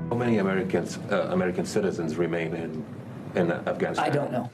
How many American citizens remain in Afghanistan? I don't know.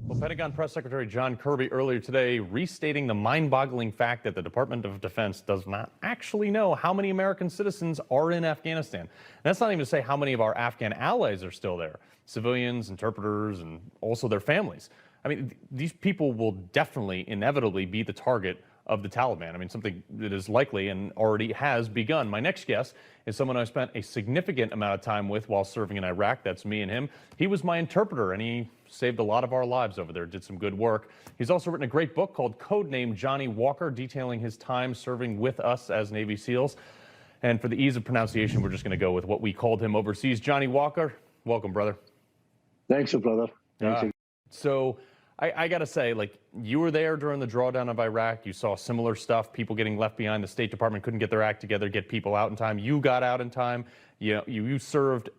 Well, Pentagon Press Secretary John Kirby earlier today restating the mind-boggling fact that the Department of Defense does not actually know how many American citizens are in Afghanistan. And that's not even to say how many of our Afghan allies are still there, civilians, interpreters, and also their families. I mean, these people will definitely, inevitably be the target of the Taliban. I mean, something that is likely and already has begun. My next guest is someone I spent a significant amount of time with while serving in Iraq. That's me and him. He was my interpreter, and he saved a lot of our lives over there, did some good work. He's also written a great book called Codename Johnny Walker, detailing his time serving with us as Navy SEALs. And for the ease of pronunciation, we're just going to go with what we called him overseas. Johnny Walker, welcome, brother. Thanks, brother. Thanks. So I got to say, like, you were there during the drawdown of Iraq. You saw similar stuff, people getting left behind. The State Department couldn't get their act together, get people out in time. You got out in time. You served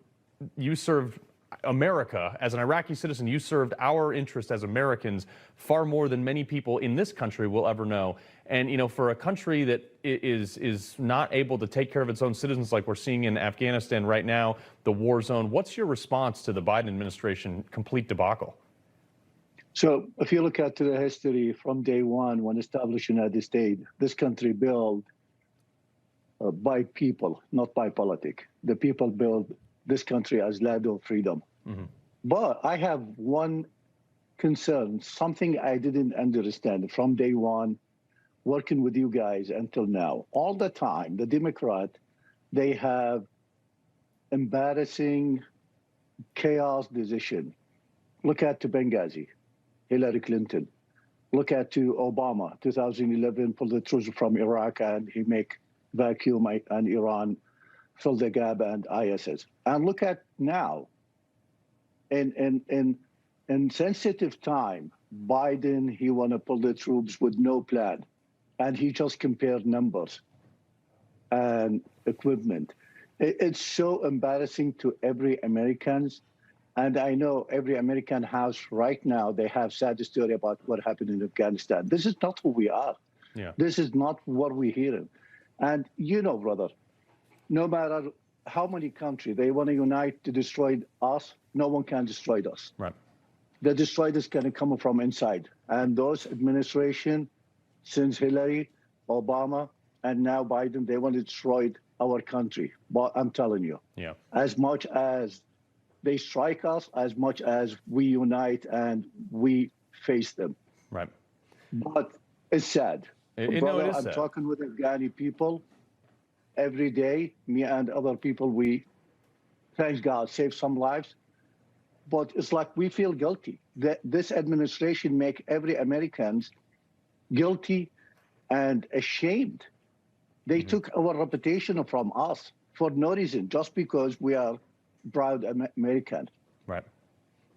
America as an Iraqi citizen. You served our interest as Americans far more than many people in this country will ever know. And, you know, for a country that is not able to take care of its own citizens like we're seeing in Afghanistan right now, the war zone, what's your response to the Biden administration complete debacle? So if you look at the history from day one, when establishing United States, this country built by people, not by politics. The people built this country as land of freedom. Mm-hmm. But I have one concern, something I didn't understand from day one, working with you guys until now. All the time, the Democrat, they have embarrassing chaos decision. Look at Benghazi. Hillary Clinton. Look at to Obama, 2011, pulled the troops from Iraq and he make vacuum and Iran fill the gap and ISIS. And look at now, in sensitive time, Biden, he want to pull the troops with no plan. And he just compared numbers and equipment. It's so embarrassing to every Americans. And I know every American house right now, they have sad story about what happened in Afghanistan. This is not who we are. Yeah. This is not what we're hearing. And you know, brother, no matter how many countries they want to unite to destroy us, no one can destroy us. Right. The destroyer is going to come from inside. And those administration, since Hillary, Obama, and now Biden, they want to destroy our country. But I'm telling you, yeah, as much as they strike us, as much as we unite and we face them. Right. But it's sad. Brother, I'm talking with Afghani people every day, me and other people, we, thank God, save some lives. But it's like we feel guilty. That this administration make every Americans guilty and ashamed. They took our reputation from us for no reason, just because we are proud American. Right.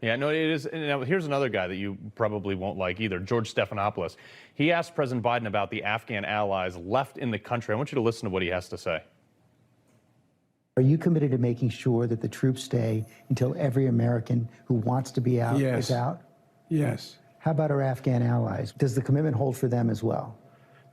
Yeah, no, it is. Now, here's another guy that you probably won't like either, George Stephanopoulos. He asked President Biden about the Afghan allies left in the country. I want you to listen to what he has to say. Are you committed to making sure that the troops stay until every American who wants to be out is out? Yes. How about our Afghan allies? Does the commitment hold for them as well?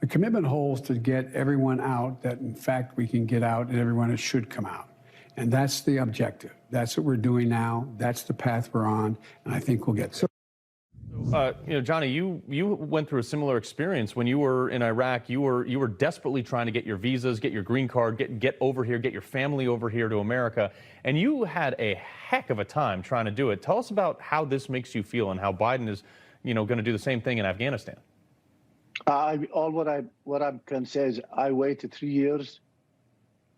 The commitment holds to get everyone out that, in fact, we can get out and everyone should come out. And that's the objective. That's what we're doing now. That's the path we're on, and I think we'll get there. You know, Johnny, you went through a similar experience when you were in Iraq. You were desperately trying to get your visas, get your green card, get over here, get your family over here to America, and you had a heck of a time trying to do it. Tell us about how this makes you feel and how Biden is, you know, going to do the same thing in Afghanistan. What I can say is I waited 3 years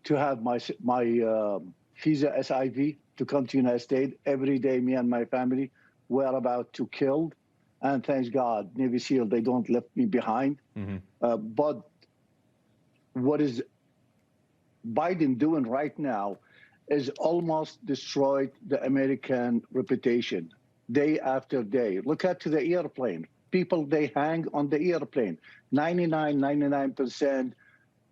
to have my visa SIV to come to United States. Every day, me and my family were about to kill. And thanks God, Navy SEAL, they don't left me behind. Mm-hmm. But what is Biden doing right now is almost destroyed the American reputation day after day. Look at the airplane. People, they hang on the airplane. 99%,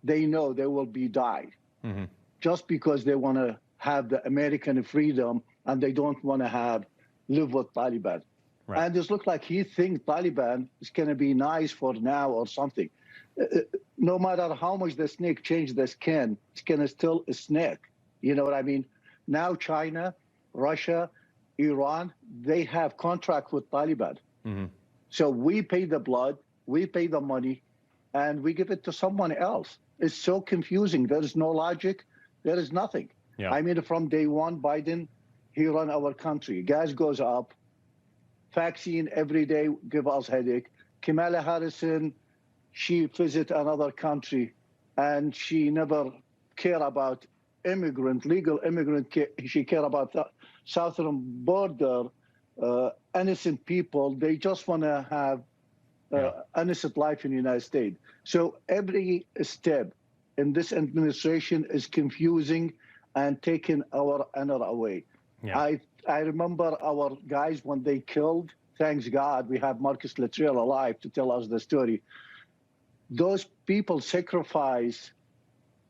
they know they will be died. Mm-hmm. Just because they want to have the American freedom and they don't want to live with Taliban. Right. And it looks like he thinks Taliban is going to be nice for now or something. No matter how much the snake changes the skin, it's going to still a snake. You know what I mean? Now China, Russia, Iran, they have contract with Taliban. So we pay the blood, we pay the money, and we give it to someone else. It's so confusing. There is no logic. There is nothing. Yeah. I mean, from day one, Biden, he run our country. Gas goes up. Vaccine every day give us headache. Kamala Harrison, she visit another country, and she never care about immigrant, legal immigrant. She care about the southern border, innocent people. They just want to have innocent life in the United States. So every step in this administration is confusing and taking our honor away. Yeah. I remember our guys when they killed, thanks God, we have Marcus Luttrell alive to tell us the story. Those people sacrifice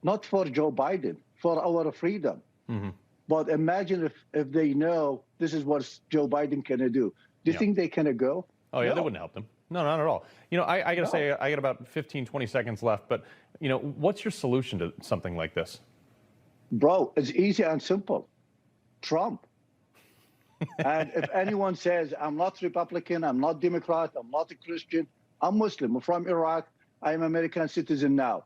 not for Joe Biden, for our freedom. But imagine if they know this is what Joe Biden can do. Do you think they can go? Oh, yeah, No. they wouldn't help them. No, not at all. You know, I got to say, I got about 15, 20 seconds left, but, you know, what's your solution to something like this? Bro, it's easy and simple. Trump. And if anyone says, I'm not Republican, I'm not Democrat, I'm not a Christian, I'm Muslim, I'm from Iraq, I'm American citizen now.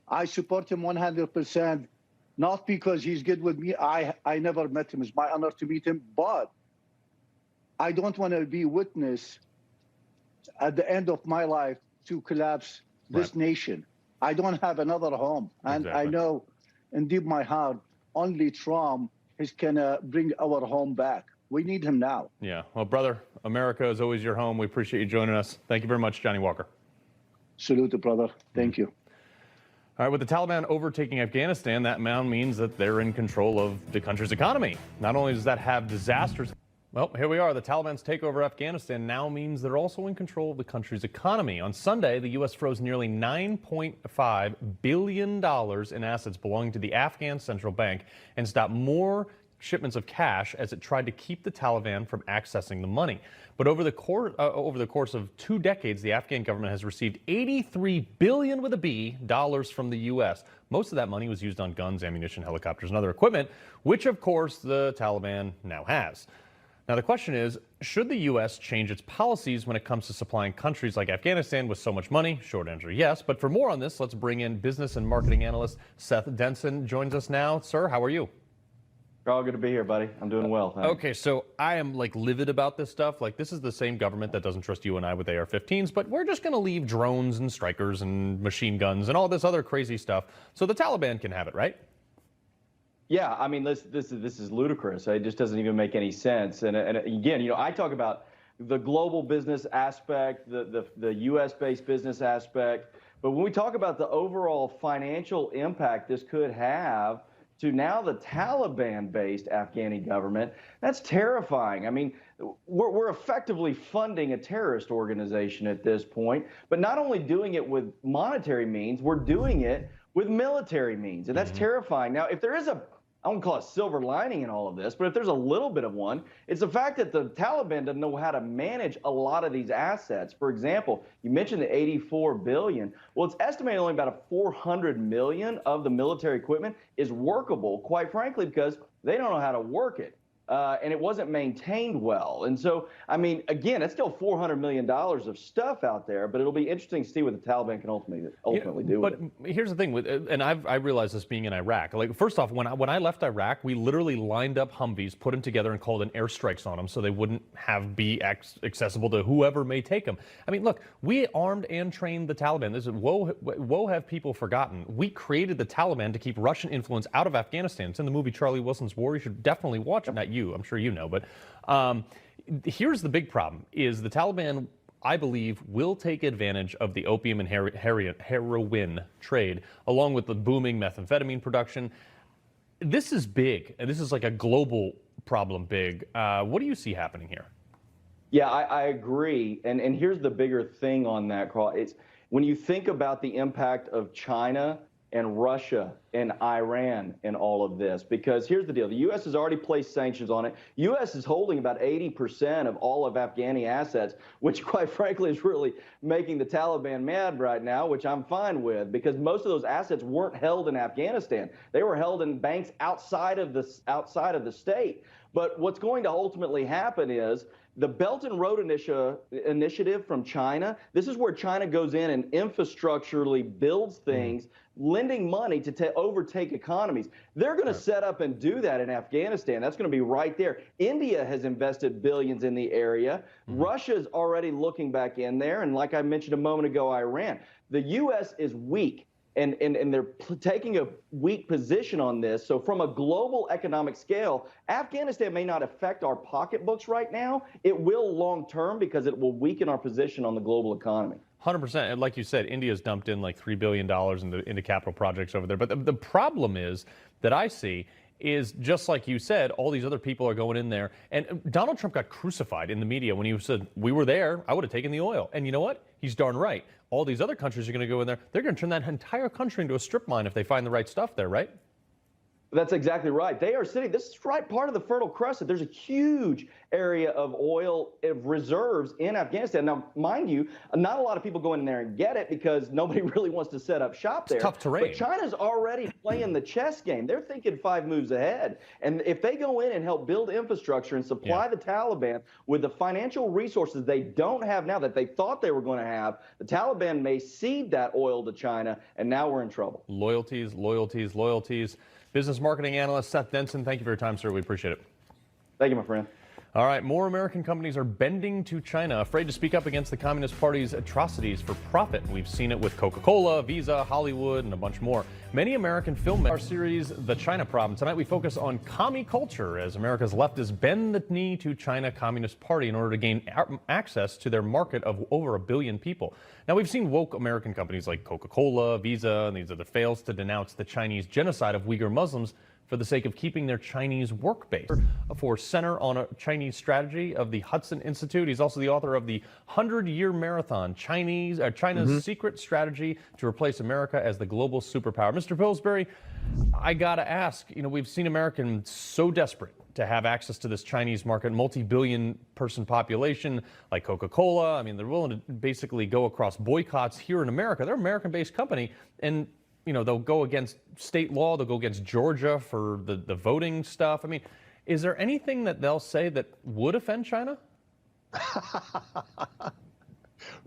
I support him 100%, not because he's good with me. I never met him. It's my honor to meet him, but I don't want to be witness at the end of my life to collapse this nation. I don't have another home. And I know in deep my heart, only Trump is gonna bring our home back. We need him now. Yeah. Well, brother, America is always your home. We appreciate you joining us. Thank you very much, Johnny Walker. Salute, brother. Thank you. All right, with the Taliban overtaking Afghanistan, that now means that they're in control of the country's economy. Not only does that have disasters, well, here we are. The Taliban's takeover of Afghanistan now means they're also in control of the country's economy. On Sunday, the U.S. froze nearly $9.5 billion in assets belonging to the Afghan Central Bank and stopped more shipments of cash as it tried to keep the Taliban from accessing the money. But over the course of 2 decades, the Afghan government has received $83 billion with a B dollars from the U.S. Most of that money was used on guns, ammunition, helicopters, and other equipment, which, of course, the Taliban now has. Now, the question is, should the U.S. change its policies when it comes to supplying countries like Afghanistan with so much money? Short answer, yes. But for more on this, let's bring in business and marketing analyst Seth Denson. Joins us now. Sir, how are you? Carl, good to be here, buddy. I'm doing well, thanks. Okay, so I am like livid about this stuff. Like, this is the same government that doesn't trust you and I with AR-15s, but we're just going to leave drones and strikers and machine guns and all this other crazy stuff so the Taliban can have it, right? Yeah, I mean, this is ludicrous. It just doesn't even make any sense. And again, you know, I talk about the global business aspect, the U.S.-based business aspect, but when we talk about the overall financial impact this could have to now the Taliban-based Afghani government, that's terrifying. I mean, we're effectively funding a terrorist organization at this point, but not only doing it with monetary means, we're doing it with military means, and that's terrifying. Now, if there is I won't call it silver lining in all of this, but if there's a little bit of one, it's the fact that the Taliban doesn't know how to manage a lot of these assets. For example, you mentioned the $84 billion. Well, it's estimated only about $400 million of the military equipment is workable, quite frankly, because they don't know how to work it. And it wasn't maintained well. And so, I mean, again, it's still $400 million of stuff out there, but it'll be interesting to see what the Taliban can ultimately do with it. But here's the thing, and I realized this being in Iraq. Like, first off, when I left Iraq, we literally lined up Humvees, put them together, and called in airstrikes on them so they wouldn't be accessible to whoever may take them. I mean, look, we armed and trained the Taliban. This is woe have people forgotten. We created the Taliban to keep Russian influence out of Afghanistan. It's in the movie Charlie Wilson's War. You should definitely watch it. Not you. I'm sure you know, but here's the big problem is the Taliban, I believe, will take advantage of the opium and heroin trade, along with the booming methamphetamine production. This is big, and this is like a global problem big. What do you see happening here? Yeah, I agree. And here's the bigger thing on that, Carl. It's when you think about the impact of China and Russia and Iran in all of this. Because here's the deal. The U.S. has already placed sanctions on it. U.S. is holding about 80% of all of Afghani assets, which quite frankly is really making the Taliban mad right now, which I'm fine with, because most of those assets weren't held in Afghanistan. They were held in banks outside of the state. But what's going to ultimately happen is the Belt and Road Initiative from China. This is where China goes in and infrastructurally builds things, lending money to overtake economies. They're going to set up and do that in Afghanistan. That's going to be right there. India has invested billions in the area. Russia's already looking back in there. And like I mentioned a moment ago, Iran. The U.S. is weak. And they're taking a weak position on this. So from a global economic scale, Afghanistan may not affect our pocketbooks right now. It will long term because it will weaken our position on the global economy. 100%. And like you said, India's dumped in like $3 billion into capital projects over there. But the problem is that I see is just like you said, all these other people are going in there. And Donald Trump got crucified in the media when he said, we were there, I would have taken the oil. And you know what? He's darn right. All these other countries are going to go in there. They're going to turn that entire country into a strip mine if they find the right stuff there, right? That's exactly right. They are sitting, this is right part of the Fertile Crescent. There's a huge area of oil reserves in Afghanistan. Now, mind you, not a lot of people go in there and get it because nobody really wants to set up shop there. It's tough terrain. But China's already playing the chess game. They're thinking 5 moves ahead. And if they go in and help build infrastructure and supply the Taliban with the financial resources they don't have now that they thought they were going to have, the Taliban may cede that oil to China, and now we're in trouble. Loyalties, loyalties, loyalties. Business marketing analyst Seth Denson, thank you for your time, sir. We appreciate it. Thank you, my friend. All right, more American companies are bending to China, afraid to speak up against the Communist Party's atrocities for profit. We've seen it with Coca-Cola, Visa, Hollywood, and a bunch more. Many American filmmakers. Our series, The China Problem. Tonight we focus on commie culture as America's leftists bend the knee to China Communist Party in order to gain access to their market of over 1 billion people. Now, we've seen woke American companies like Coca-Cola, Visa, and these other fails to denounce the Chinese genocide of Uyghur Muslims for the sake of keeping their Chinese work base. For Center on a Chinese Strategy of the Hudson Institute. He's also the author of the 100-Year Marathon, China's Secret Strategy to Replace America as the Global Superpower. Mr. Pillsbury, I gotta ask, we've seen Americans so desperate to have access to this Chinese market, multi-billion person population like Coca-Cola. I mean, they're willing to basically go across boycotts here in America. They're an American-based company, and they'll go against state law. They'll go against Georgia for the voting stuff. I mean, is there anything that they'll say that would offend China?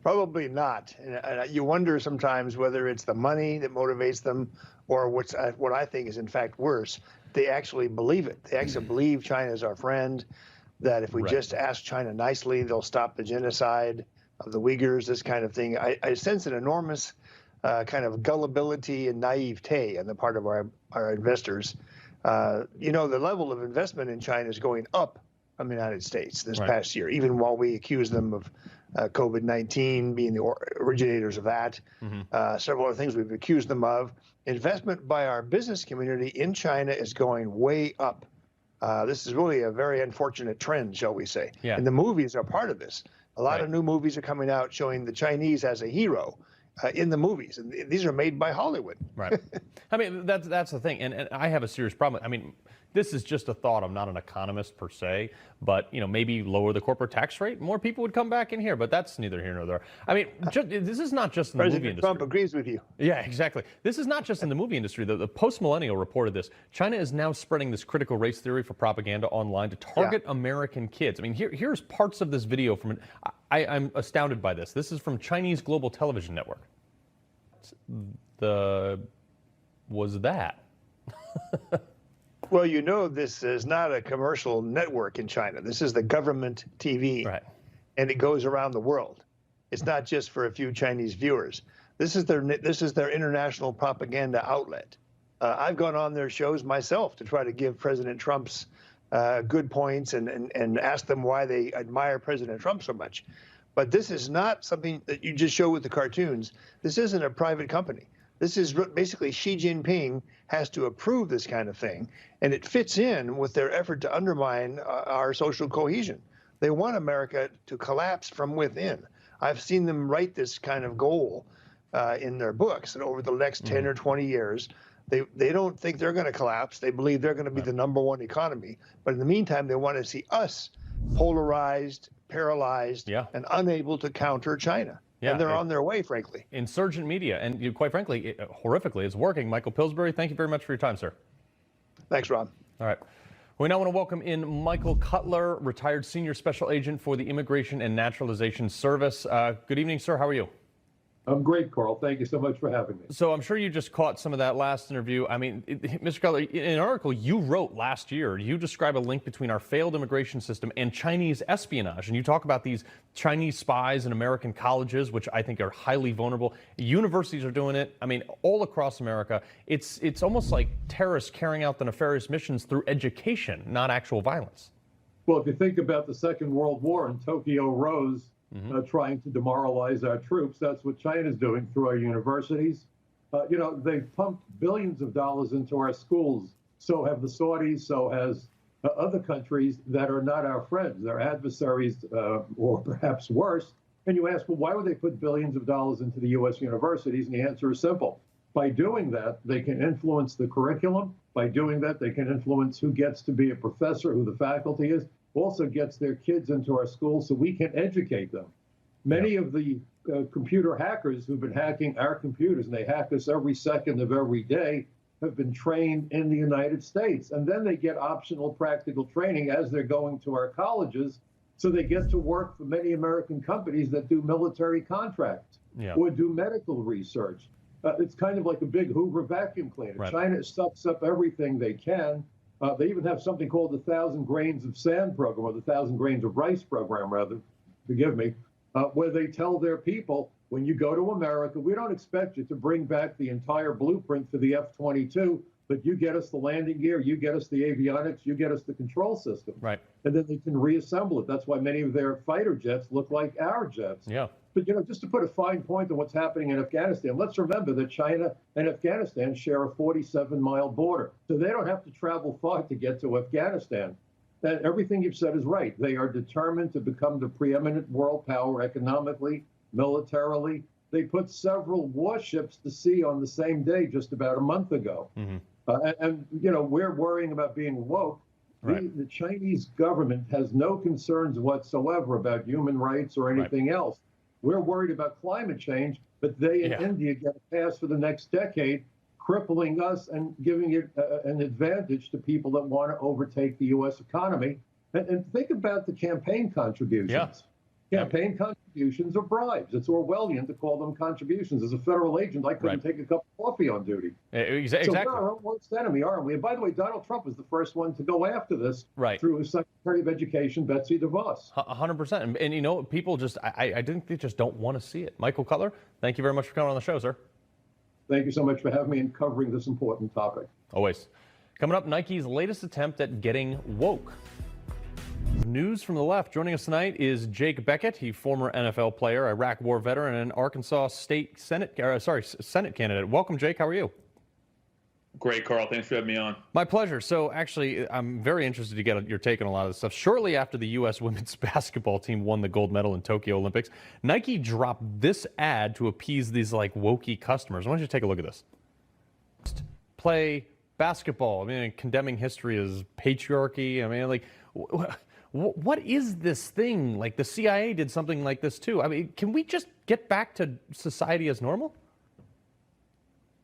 Probably not. And you wonder sometimes whether it's the money that motivates them or what I think is in fact worse. They actually believe it. They actually believe China is our friend, that if we just ask China nicely, they'll stop the genocide of the Uyghurs, this kind of thing. I sense an enormous kind of gullibility and naivete on the part of our investors. The level of investment in China is going up from the United States this past year, even while we accuse them of COVID-19 being the originators of that. Several other things we've accused them of. Investment by our business community in China is going way up. This is really a very unfortunate trend, shall we say. Yeah. And the movies are part of this. A lot of new movies are coming out showing the Chinese as a hero in the movies. And these are made by Hollywood. Right. I mean, that's the thing. And I have a serious problem. I mean, this is just a thought. I'm not an economist per se, but maybe lower the corporate tax rate, more people would come back in here. But that's neither here nor there. I mean, this is not just in the movie industry. President Trump agrees with you. Yeah, exactly. This is not just in the movie industry. The Post-Millennial reported this. China is now spreading this critical race theory for propaganda online to target American kids. I mean, here's parts of this video from it. I'm astounded by this. This is from Chinese Global Television Network. Was that? Well, this is not a commercial network in China. This is the government TV, and it goes around the world. It's not just for a few Chinese viewers. This is their international propaganda outlet. I've gone on their shows myself to try to give President Trump's good points and ask them why they admire President Trump so much. But this is not something that you just show with the cartoons. This isn't a private company. This is basically Xi Jinping has to approve this kind of thing, and it fits in with their effort to undermine our social cohesion. They want America to collapse from within. I've seen them write this kind of goal in their books that over the next 10 or 20 years, they don't think they're going to collapse. They believe they're going to be the #1 economy. But in the meantime, they want to see us polarized, paralyzed, and unable to counter China. Yeah, and they're on their way, frankly. Insurgent media, and quite frankly, horrifically, it's working. Michael Pillsbury, thank you very much for your time, sir. Thanks, Rob. All right. We now want to welcome in Michael Cutler, retired senior special agent for the Immigration and Naturalization Service. Good evening, sir. How are you? I'm great, Carl. Thank you so much for having me. So I'm sure you just caught some of that last interview. I mean, Mr. Cutler, in an article you wrote last year, you describe a link between our failed immigration system and Chinese espionage. And you talk about these Chinese spies in American colleges, which I think are highly vulnerable. Universities are doing it. I mean, all across America. It's almost like terrorists carrying out the nefarious missions through education, not actual violence. Well, if you think about the Second World War and Tokyo rose, trying to demoralize our troops. That's what China's doing through our universities. You know, they've pumped billions of dollars into our schools. So have the Saudis, so has other countries that are not our friends. They're adversaries, or perhaps worse. And you ask, well, why would they put billions of dollars into the U.S. universities? And the answer is simple. By doing that, they can influence the curriculum. By doing that, they can influence who gets to be a professor, who the faculty is. Also gets their kids into our schools so we can educate them. Many of the computer hackers who've been hacking our computers, and they hack us every second of every day, have been trained in the United States. And then they get optional practical training as they're going to our colleges. So they get to work for many American companies that do military contracts or do medical research. It's kind of like a big Hoover vacuum cleaner. China sucks up everything they can. They even have something called the 1,000 Grains of Sand program, or the 1,000 Grains of Rice program, rather, forgive me, where they tell their people, when you go to America, we don't expect you to bring back the entire blueprint for the F-22, but you get us the landing gear, you get us the avionics, you get us the control system. Right. And then they can reassemble it. That's why many of their fighter jets look like our jets. Yeah. But, you know, just to put a fine point on what's happening in Afghanistan, let's remember that China and Afghanistan share a 47-mile border. So they don't have to travel far to get to Afghanistan. And everything you've said is right. They are determined to become the preeminent world power economically, militarily. They put several warships to sea on the same day just about a month ago. And, you know, we're worrying about being woke. The Chinese government has no concerns whatsoever about human rights or anything else. We're worried about climate change, but they in India get a pass for the next decade, crippling us and giving it an advantage to people that want to overtake the U.S. economy. And think about the campaign contributions. Campaign contributions are bribes. It's Orwellian to call them contributions. As a federal agent, I couldn't take a cup of coffee on duty. Exactly. So we're our own worst enemy, aren't we? And by the way, Donald Trump was the first one to go after this through his Secretary of Education, Betsy DeVos. 100%. And you know, people just, I think they just don't want to see it. Michael Cutler, thank you very much for coming on the show, sir. Thank you so much for having me and covering this important topic. Always. Coming up, Nike's latest attempt at getting woke. News from the left. Joining us tonight is Jake Beckett, he former NFL player, Iraq War veteran, and an Arkansas State Senate candidate. Welcome, Jake. How are you? Great, Carl. Thanks for having me on. My pleasure. So actually, I'm very interested to get your take on a lot of this stuff. Shortly after the U.S. women's basketball team won the gold medal in Tokyo Olympics, Nike dropped this ad to appease these like wokey customers. Why don't you take a look at this? Play basketball. I mean, condemning history as patriarchy. I mean, like, what is this thing? Like the CIA did something like this too. I mean, can we just get back to society as normal?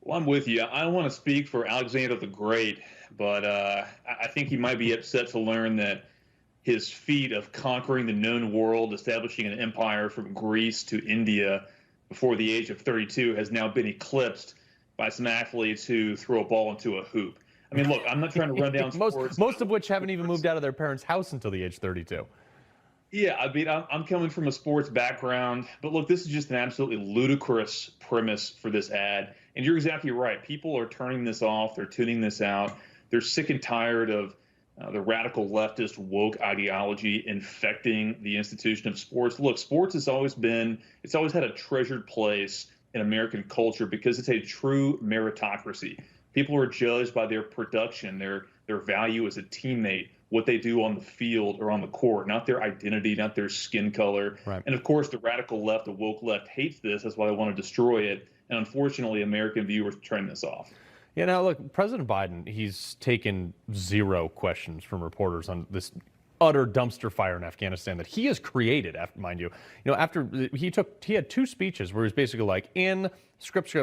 Well, I'm with you. I don't want to speak for Alexander the Great, but I think he might be upset to learn that his feat of conquering the known world, establishing an empire from Greece to India before the age of 32 has now been eclipsed by some athletes who throw a ball into a hoop. I mean, look, I'm not trying to run down sports. Most of which haven't even moved out of their parents' house until the age 32. Yeah, I mean, I'm coming from a sports background, but look, this is just an absolutely ludicrous premise for this ad. And you're exactly right. People are turning this off. They're tuning this out. They're sick and tired of the radical leftist woke ideology infecting the institution of sports. Look, sports has always had a treasured place in American culture because it's a true meritocracy. People are judged by their production, their value as a teammate, what they do on the field or on the court, not their identity, not their skin color. And of course, the radical left, the woke left hates this. That's why they want to destroy it. And unfortunately, American viewers turn this off. Yeah, now look, President Biden, he's taken 0 questions from reporters on this utter dumpster fire in Afghanistan that he has created, mind you. You know, after he had 2 speeches where he was basically like, in, script,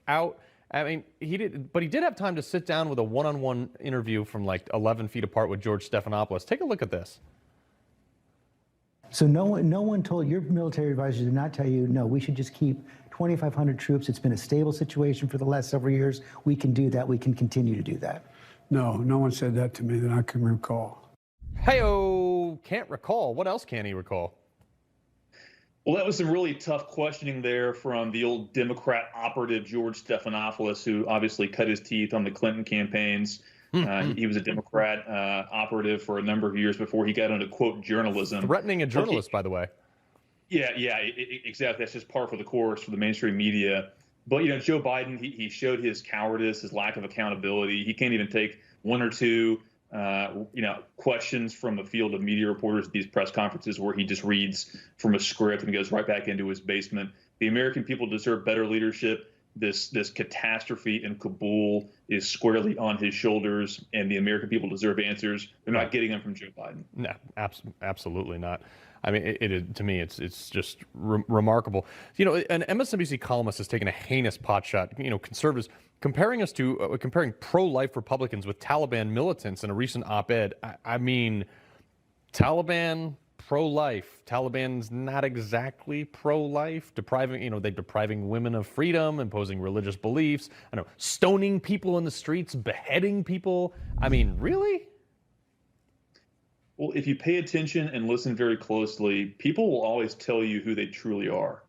out. I mean, he did have time to sit down with a one-on-one interview from like 11 feet apart with George Stephanopoulos. Take a look at this. So no one told, your military advisors did not tell you, no, we should just keep 2,500 troops. It's been a stable situation for the last several years. We can do that. We can continue to do that. No one said that to me that I can recall. Hey-oh, can't recall. What else can he recall? Well, that was some really tough questioning there from the old Democrat operative George Stephanopoulos, who obviously cut his teeth on the Clinton campaigns. He was a Democrat operative for a number of years before he got into, quote, journalism. Threatening a journalist, by the way. Yeah, exactly. That's just par for the course for the mainstream media. But, you know, Joe Biden, he showed his cowardice, his lack of accountability. He can't even take 1 or 2 questions from a field of media reporters at these press conferences where he just reads from a script and goes right back into his basement. The American people deserve better leadership. This catastrophe in Kabul is squarely on his shoulders, and the American people deserve answers. They're not getting them from Joe Biden. No, absolutely not. I mean, to me, it's just remarkable. You know, an MSNBC columnist has taken a heinous potshot. You know, conservatives comparing pro-life Republicans with Taliban militants in a recent op-ed. I mean, Taliban pro-life. Taliban's not exactly pro-life, they're depriving women of freedom, imposing religious beliefs, stoning people in the streets, beheading people. I mean, really? Well, if you pay attention and listen very closely, people will always tell you who they truly are.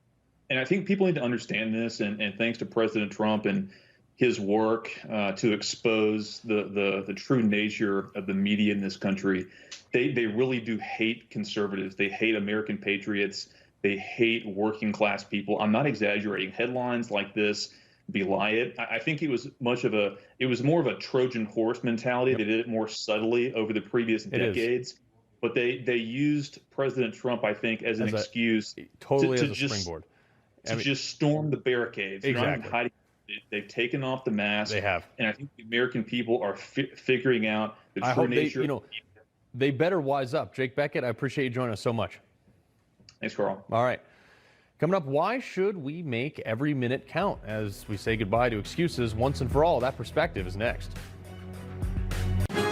And I think people need to understand this, and thanks to President Trump and his work to expose the true nature of the media in this country, they really do hate conservatives. They hate American patriots. They hate working class people. I'm not exaggerating. Headlines like this belie it. I think it was more of a Trojan horse mentality. Yep. They did it more subtly over the previous decades. But they used President Trump, I think, as an excuse to springboard. Just storm the barricades. Exactly. They've taken off the mask. They have. And I think the American people are figuring out the true nature. They better wise up. Jake Beckett, I appreciate you joining us so much. Thanks, Carl. All right. Coming up, why should we make every minute count as we say goodbye to excuses once and for all? That perspective is next.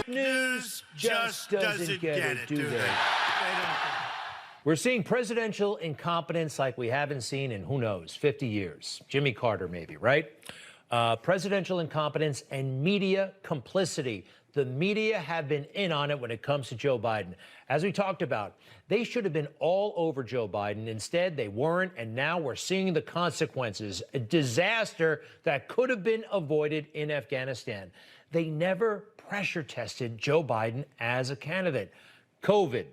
News just doesn't get it, do they? We're seeing presidential incompetence like we haven't seen in, who knows, 50 years. Jimmy Carter, maybe, right? Presidential incompetence and media complicity. The media have been in on it when it comes to Joe Biden. As we talked about, they should have been all over Joe Biden. Instead, they weren't, and now we're seeing the consequences. A disaster that could have been avoided in Afghanistan. They never pressure tested Joe Biden as a candidate. COVID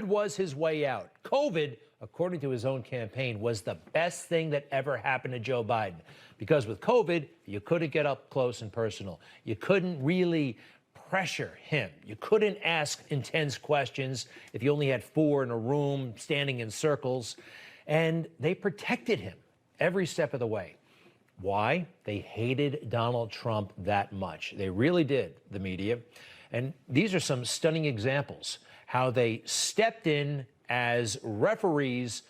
was his way out. COVID, according to his own campaign, was the best thing that ever happened to Joe Biden. Because with COVID, you couldn't get up close and personal. You couldn't really pressure him. You couldn't ask intense questions if you only had 4 in a room standing in circles. And they protected him every step of the way. Why? They hated Donald Trump that much. They really did, the media. And these are some stunning examples how they stepped in as referees,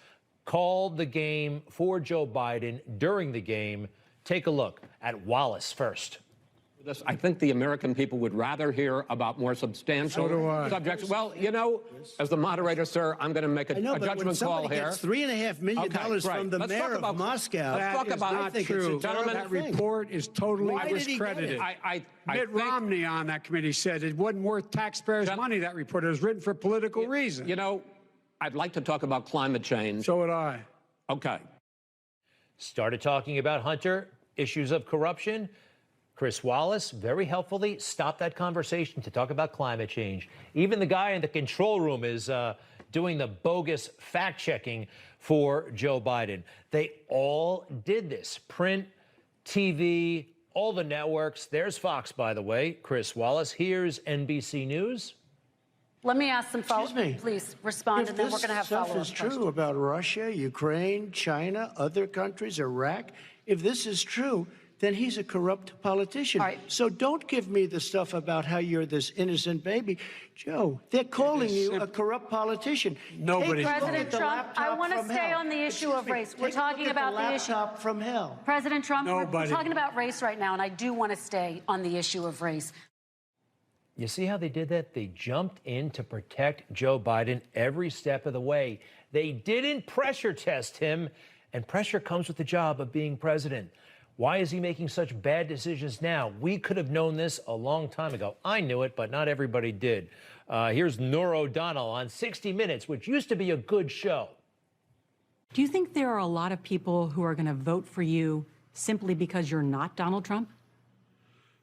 called the game for Joe Biden during the game. Take a look at Wallace first. I think the American people would rather hear about more substantial subjects. Well, you know, as the moderator, sir, I'm going to make a judgment call here. Gets $3.5 million from the mayor of Moscow. Let's talk about not true. Gentlemen, that report is totally discredited. Mitt Romney on that committee said it wasn't worth taxpayers' money, that report. It was written for political reasons. You know, I'd like to talk about climate change. So would I. Okay. Started talking about Hunter, issues of corruption. Chris Wallace very helpfully stopped that conversation to talk about climate change. Even the guy in the control room is doing the bogus fact-checking for Joe Biden. They all did this. Print, TV, all the networks. There's Fox, by the way. Chris Wallace. Here's NBC News. Let me ask some follow-up. Excuse me. Please respond, and then we're going to have follow-up If this stuff is true questions. about Russia, Ukraine, China, other countries, Iraq, if this is true, then he's a corrupt politician. All right. So don't give me the stuff about how you're this innocent baby. Joe, they're calling you a corrupt politician. Nobody- President Trump, I want to stay on the issue of race. We're talking about the issue. Laptop from hell. President Trump, we're Nobody. talking about race right now, and I do want to stay on the issue of race. You see how they did that? They jumped in to protect Joe Biden every step of the way. They didn't pressure test him, and pressure comes with the job of being president. Why is he making such bad decisions now? We could have known this a long time ago. I knew it, but not everybody did. Here's Norah O'Donnell on 60 Minutes, which used to be a good show. Do you think there are a lot of people who are going to vote for you simply because you're not Donald Trump?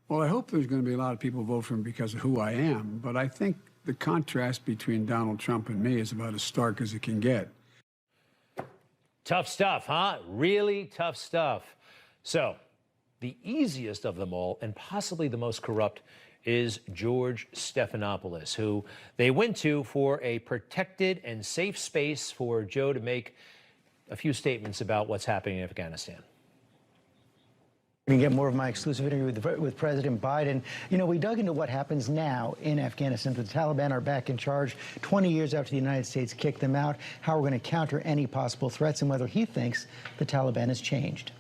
Well, I hope there's going to be a lot of people vote for him because of who I am, but I think the contrast between Donald Trump and me is about as stark as it can get. Tough stuff, huh? Really tough stuff. So, the easiest of them all, and possibly the most corrupt, is George Stephanopoulos, who they went to for a protected and safe space for Joe to make a few statements about what's happening in Afghanistan. We're going to get more of my exclusive interview with President Biden. You know, we dug into what happens now in Afghanistan. The Taliban are back in charge 20 years after the United States kicked them out, how we're going to counter any possible threats, and whether he thinks the Taliban has changed.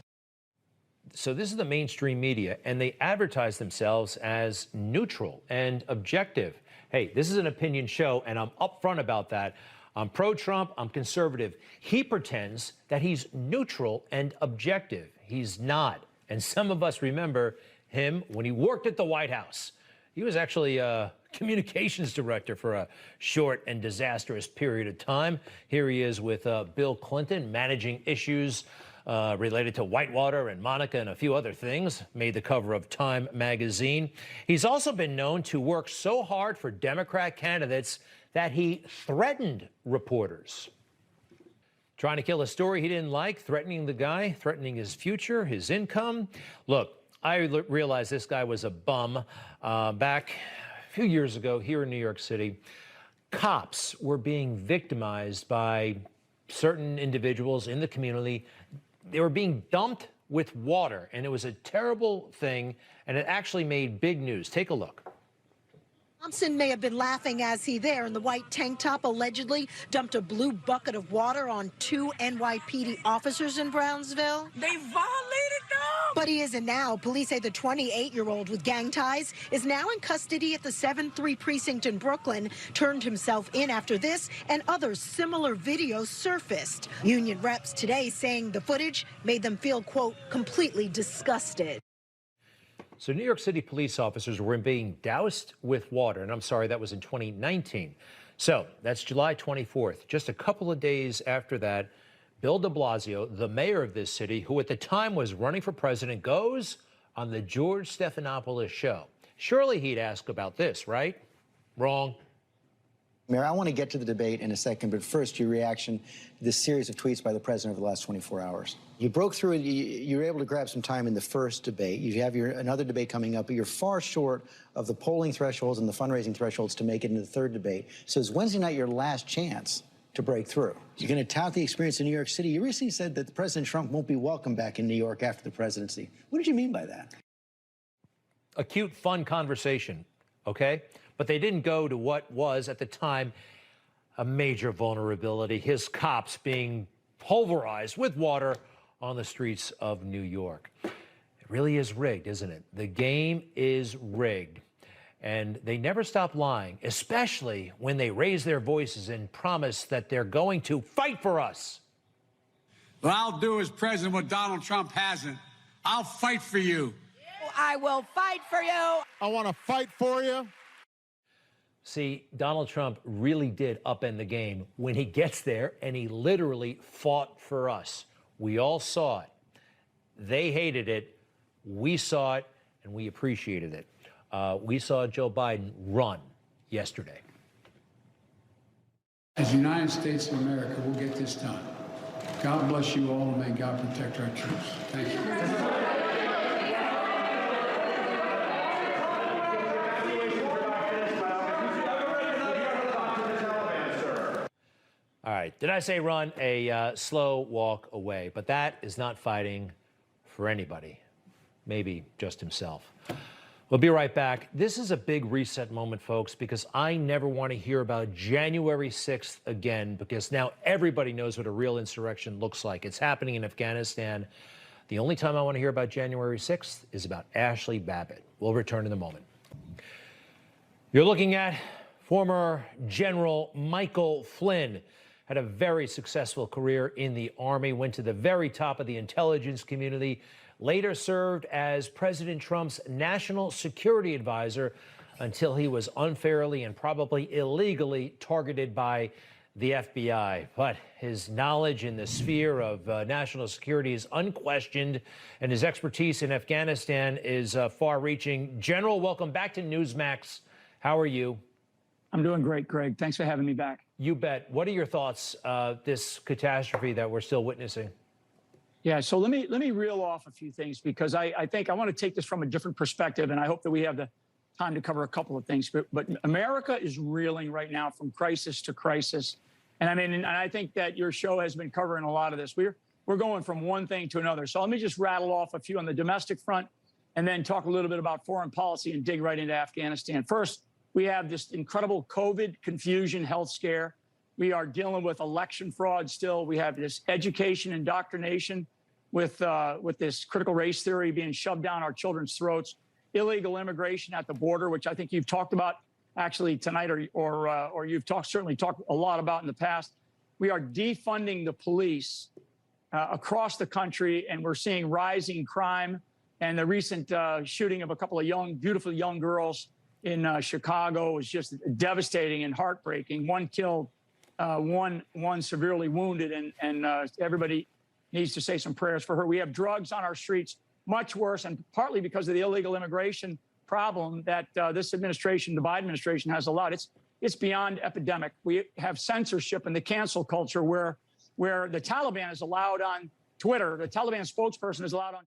So this is the mainstream media, and they advertise themselves as neutral and objective. Hey, this is an opinion show, and I'm upfront about that. I'm pro-Trump, I'm conservative. He pretends that he's neutral and objective. He's not. And some of us remember him when he worked at the White House. He was actually a communications director for a short and disastrous period of time. Here he is with Bill Clinton, managing issues related to Whitewater and Monica and a few other things, made the cover of Time magazine. He's also been known to work so hard for Democrat candidates that he threatened reporters. Trying to kill a story he didn't like, threatening the guy, threatening his future, his income. Look, I realized this guy was a bum back a few years ago here in New York City. Cops were being victimized by certain individuals in the community. They were being dumped with water, and it was a terrible thing, and it actually made big news. Take a look. Thompson may have been laughing as he there in the white tank top allegedly dumped a blue bucket of water on 2 NYPD officers in Brownsville. They violated them! But he isn't now. Police say the 28-year-old with gang ties is now in custody at the 7-3 precinct in Brooklyn, turned himself in after this and other similar videos surfaced. Union reps today saying the footage made them feel, quote, completely disgusted. So New York City police officers were being doused with water, and I'm sorry, that was in 2019. So that's July 24th. Just a couple of days after that, Bill de Blasio, the mayor of this city, who at the time was running for president, goes on the George Stephanopoulos show. Surely he'd ask about this, right? Wrong. Mayor, I want to get to the debate in a second, but first, your reaction to this series of tweets by the president over the last 24 hours. You broke through and you were able to grab some time in the first debate. You have another debate coming up, but you're far short of the polling thresholds and the fundraising thresholds to make it into the third debate. So is Wednesday night your last chance to break through? You're going to tout the experience in New York City. You recently said that President Trump won't be welcome back in New York after the presidency. What did you mean by that? A cute, fun conversation, okay? But they didn't go to what was, at the time, a major vulnerability, his cops being pulverized with water on the streets of New York. It really is rigged, isn't it? The game is rigged. And they never stop lying, especially when they raise their voices and promise that they're going to fight for us. Well, I'll do as president what Donald Trump hasn't. I'll fight for you. I will fight for you. I want to fight for you. See, Donald Trump really did upend the game when he gets there, and he literally fought for us. We all saw it. They hated it. We saw it, and we appreciated it. We saw Joe Biden run yesterday. As the United States of America, we'll get this done. God bless you all, and may God protect our troops. Thank you. right. Did I say run? A slow walk away. But that is not fighting for anybody. Maybe just himself. We'll be right back. This is a big reset moment, folks, because I never want to hear about January 6th again, because now everybody knows what a real insurrection looks like. It's happening in Afghanistan. The only time I want to hear about January 6th is about Ashley Babbitt. We'll return in a moment. You're looking at former General Michael Flynn. Had a very successful career in the Army, went to the very top of the intelligence community, later served as President Trump's national security advisor until he was unfairly and probably illegally targeted by the FBI. But his knowledge in the sphere of national security is unquestioned, and his expertise in Afghanistan is far-reaching. General, welcome back to Newsmax. How are you? I'm doing great, Greg. Thanks for having me back. You bet. What are your thoughts this catastrophe that we're still witnessing? Yeah, so let me reel off a few things, because I think I want to take this from a different perspective, and I hope that we have the time to cover a couple of things. But America is reeling right now from crisis to crisis. And I mean, and I think that your show has been covering a lot of this. We're going from one thing to another. So let me just rattle off a few on the domestic front and then talk a little bit about foreign policy and dig right into Afghanistan. First, we have this incredible COVID confusion health scare. We are dealing with election fraud still. We have this education indoctrination with this critical race theory being shoved down our children's throats, illegal immigration at the border, which I think you've talked about actually tonight, or you've certainly talked a lot about in the past. We are defunding the police across the country, and we're seeing rising crime. And the recent shooting of a couple of beautiful young girls in Chicago was just devastating and heartbreaking. One killed, one severely wounded, and everybody needs to say some prayers for her. We have drugs on our streets, much worse, and partly because of the illegal immigration problem that this administration, the Biden administration, has allowed. It's beyond epidemic. We have censorship and the cancel culture where the Taliban is allowed on Twitter. The Taliban spokesperson is allowed on